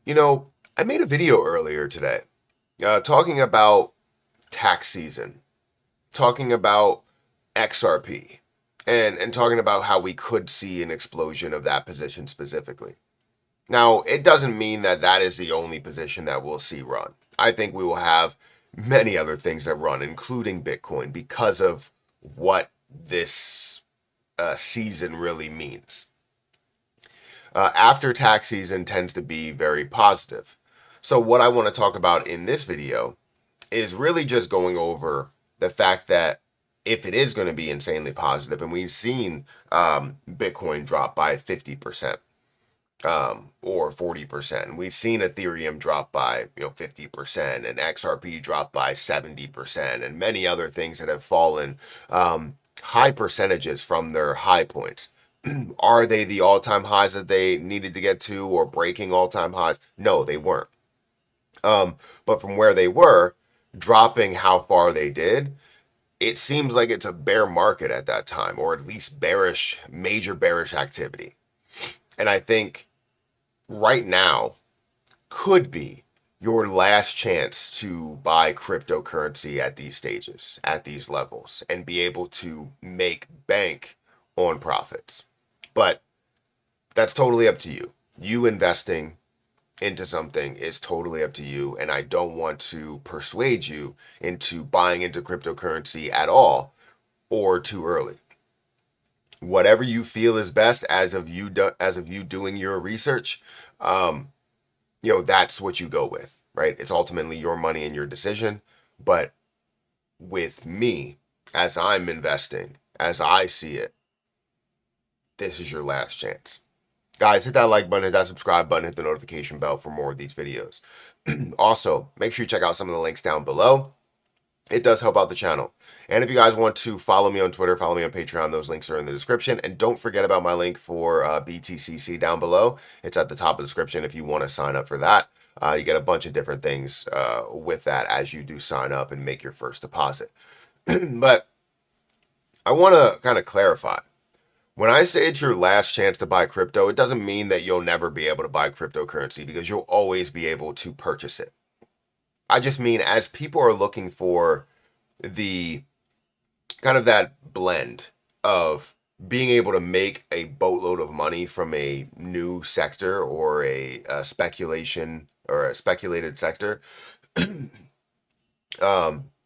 You know, I made a video earlier today talking about tax season, talking about XRP, and talking about how we could see an explosion of that position specifically. Now, it doesn't mean that that is the only position that we'll see run. I think we will have many other things that run, including Bitcoin, because of what this season really means. After tax season tends to be very positive. So, what I want to talk about in this video is really just going over the fact that if it is going to be insanely positive, and we've seen Bitcoin drop by 50%, or 40%. We've seen Ethereum drop by 50%, and XRP drop by 70%, and many other things that have fallen high percentages from their high points. Are they the all-time highs that they needed to get to, or breaking all-time highs? No, they weren't. But from where they were, dropping how far they did, it seems like it's a bear market at that time, or at least bearish, major bearish activity. And I think right now could be your last chance to buy cryptocurrency at these stages, at these levels, and be able to make bank on profits. But that's totally up to you. You investing into something is totally up to you, and I don't want to persuade you into buying into cryptocurrency at all or too early. Whatever you feel is best as of you doing your research, that's what you go with, right? It's ultimately your money and your decision. But with me, as I'm investing, as I see it, this is your last chance. Guys, hit that like button, hit that subscribe button, hit the notification bell for more of these videos. Also, make sure you check out some of the links down below. It does help out the channel. And if you guys want to follow me on Twitter, follow me on Patreon, those links are in the description. And don't forget about my link for BTCC down below. It's at the top of the description if you want to sign up for that. You get a bunch of different things with that as you do sign up and make your first deposit. But I want to kind of clarify. When I say it's your last chance to buy crypto, it doesn't mean that you'll never be able to buy cryptocurrency, because you'll always be able to purchase it. I just mean as people are looking for the kind of that blend of being able to make a boatload of money from a new sector, or a speculation or a speculated sector, an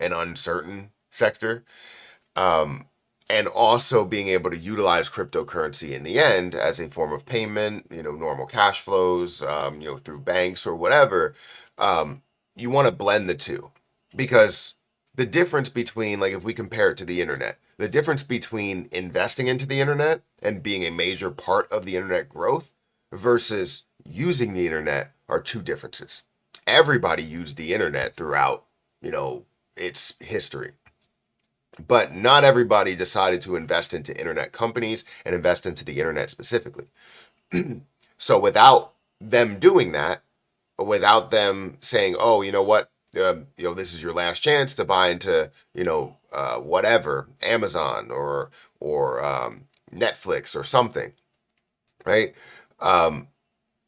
uncertain sector, um, and also being able to utilize cryptocurrency in the end as a form of payment, normal cash flows, through banks or whatever. You want to blend the two, because the difference between, like, if we compare it to the internet, the difference between investing into the internet and being a major part of the internet growth versus using the internet are two differences. Everybody used the internet throughout, its history. But not everybody decided to invest into internet companies and invest into the internet specifically. So without them doing that, without them saying, "Oh, you know what? This is your last chance to buy into, whatever, Amazon or Netflix or something," right? Um,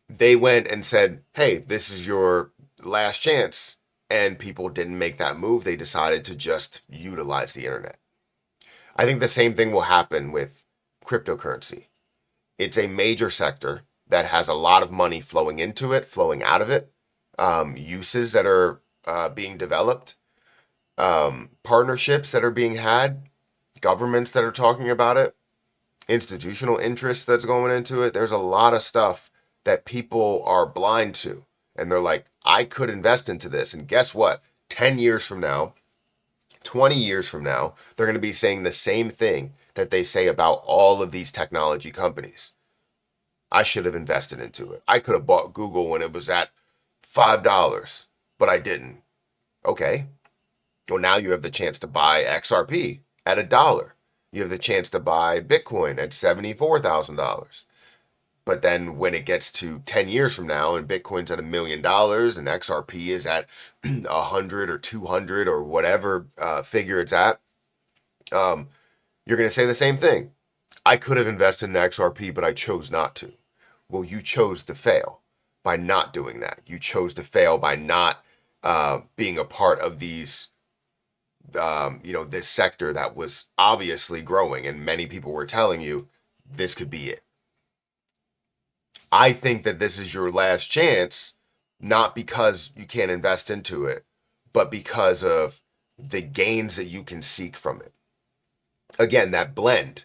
they went and said, "Hey, this is your last chance," and people didn't make that move. They decided to just utilize the internet. I think the same thing will happen with cryptocurrency. It's a major sector that has a lot of money flowing into it, flowing out of it, uses that are being developed, partnerships that are being had, governments that are talking about it, institutional interest that's going into it. There's a lot of stuff that people are blind to. And they're like, I could invest into this. And guess what? 10 years from now, 20 years from now, they're going to be saying the same thing that they say about all of these technology companies. I should have invested into it. I could have bought Google when it was at $5, but I didn't. Okay. Well, now you have the chance to buy XRP at $1. You have the chance to buy Bitcoin at $74,000. But then when it gets to 10 years from now and Bitcoin's at $1 million and XRP is at 100 or 200 or whatever figure it's at, you're going to say the same thing. I could have invested in XRP, but I chose not to. Well, you chose to fail. by not doing that. You chose to fail by not being a part of these, this sector that was obviously growing, and many people were telling you this could be it. I think that this is your last chance, not because you can't invest into it, but because of the gains that you can seek from it. Again, that blend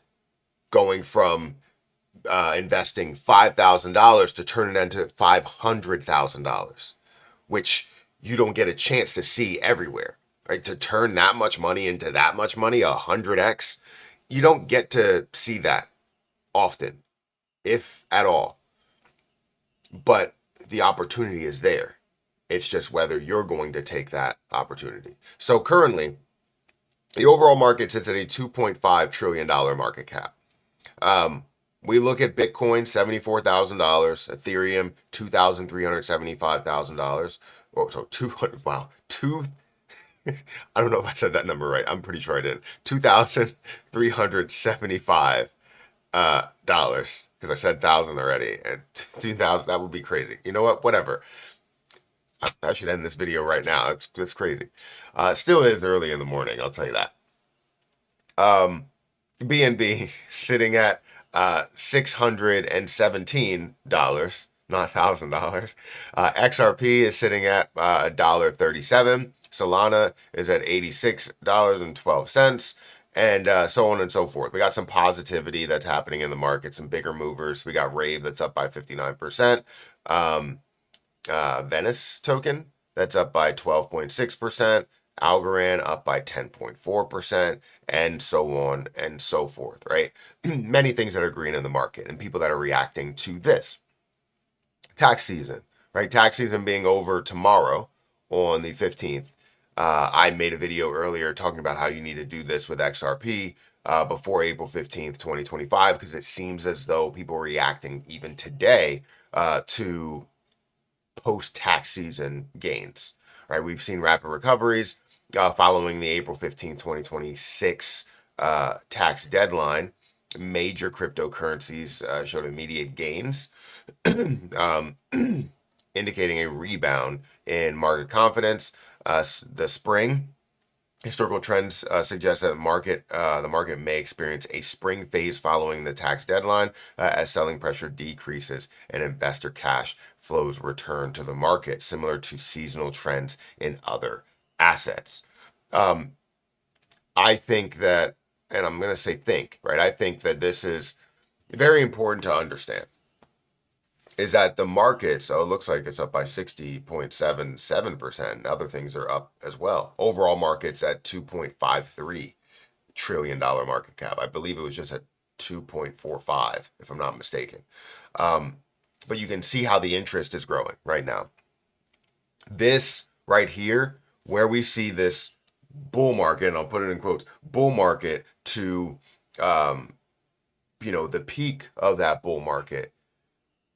going from investing $5,000 to turn it into $500,000, which you don't get a chance to see everywhere, right? To turn that much money into that much money, 100x, you don't get to see that often, if at all. But the opportunity is there. It's just whether you're going to take that opportunity. So currently, the overall market sits at a $2.5 trillion market cap. We look at Bitcoin, $74,000, Ethereum, $2,375,000. Oh, so 200, wow, I don't know if I said that number right. I'm pretty sure I did. $2,375 dollars, because I said thousand already, and 2,000, that would be crazy. You know what? Whatever. I should end this video right now. It's crazy. It still is early in the morning, I'll tell you that. BNB sitting at $617, not $1,000. XRP is sitting at $1.37. Solana is at $86.12. And so on and so forth. We got some positivity that's happening in the market, some bigger movers. We got Rave that's up by 59%. Venice token that's up by 12.6%. Algorand up by 10.4%, and so on and so forth, right? Many things that are green in the market and people that are reacting to this. Tax season, right? Tax season being over tomorrow on the 15th. I made a video earlier talking about how you need to do this with XRP before April 15th, 2025, because it seems as though people are reacting even today to post-tax season gains, right? We've seen rapid recoveries following the April 15th, 2026 tax deadline. Major cryptocurrencies showed immediate gains, indicating a rebound in market confidence. The spring historical trends suggest that the market may experience a spring phase following the tax deadline as selling pressure decreases and investor cash flows return to the market, similar to seasonal trends in other assets. I think that, and I'm going to say think, right? I think that this is very important to understand, is that the market, so it looks like it's up by 60.77%. Other things are up as well. Overall market's at $2.53 trillion market cap. I believe it was just at 2.45, if I'm not mistaken. But you can see how the interest is growing right now. This right here, where we see this bull market, and I'll put it in quotes, bull market to, the peak of that bull market,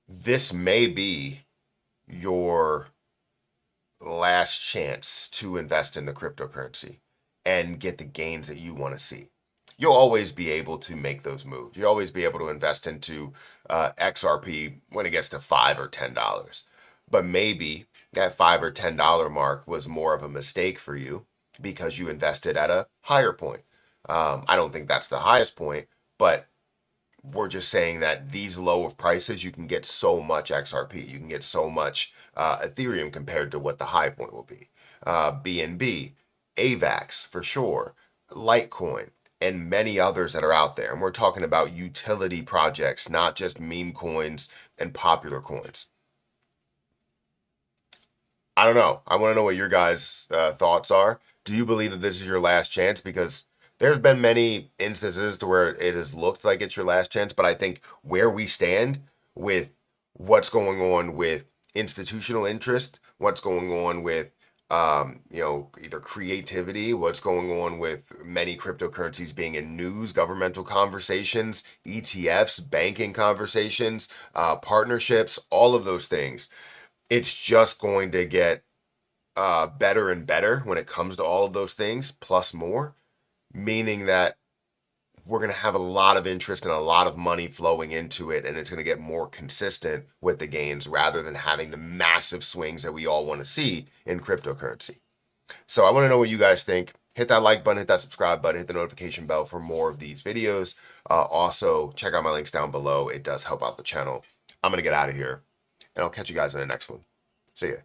this may be your last chance to invest in the cryptocurrency and get the gains that you want to see. You'll always be able to make those moves. You'll always be able to invest into XRP when it gets to $5 or $10. But maybe that $5 or $10 mark was more of a mistake for you because you invested at a higher point. I don't think that's the highest point, but we're just saying that these low of prices, you can get so much XRP. You can get so much Ethereum compared to what the high point will be. BNB, AVAX for sure, Litecoin, and many others that are out there. And we're talking about utility projects, not just meme coins and popular coins. I don't know. I want to know what your guys' thoughts are. Do you believe that this is your last chance? Because there's been many instances to where it has looked like it's your last chance, but I think where we stand with what's going on with institutional interest, what's going on with either creativity, what's going on with many cryptocurrencies being in news, governmental conversations, ETFs, banking conversations, partnerships, all of those things. It's just going to get better and better when it comes to all of those things, plus more, meaning that we're going to have a lot of interest and a lot of money flowing into it, and it's going to get more consistent with the gains rather than having the massive swings that we all want to see in cryptocurrency. So I want to know what you guys think. Hit that like button, hit that subscribe button, hit the notification bell for more of these videos. Also, check out my links down below. It does help out the channel. I'm going to get out of here, and I'll catch you guys in the next one. See ya.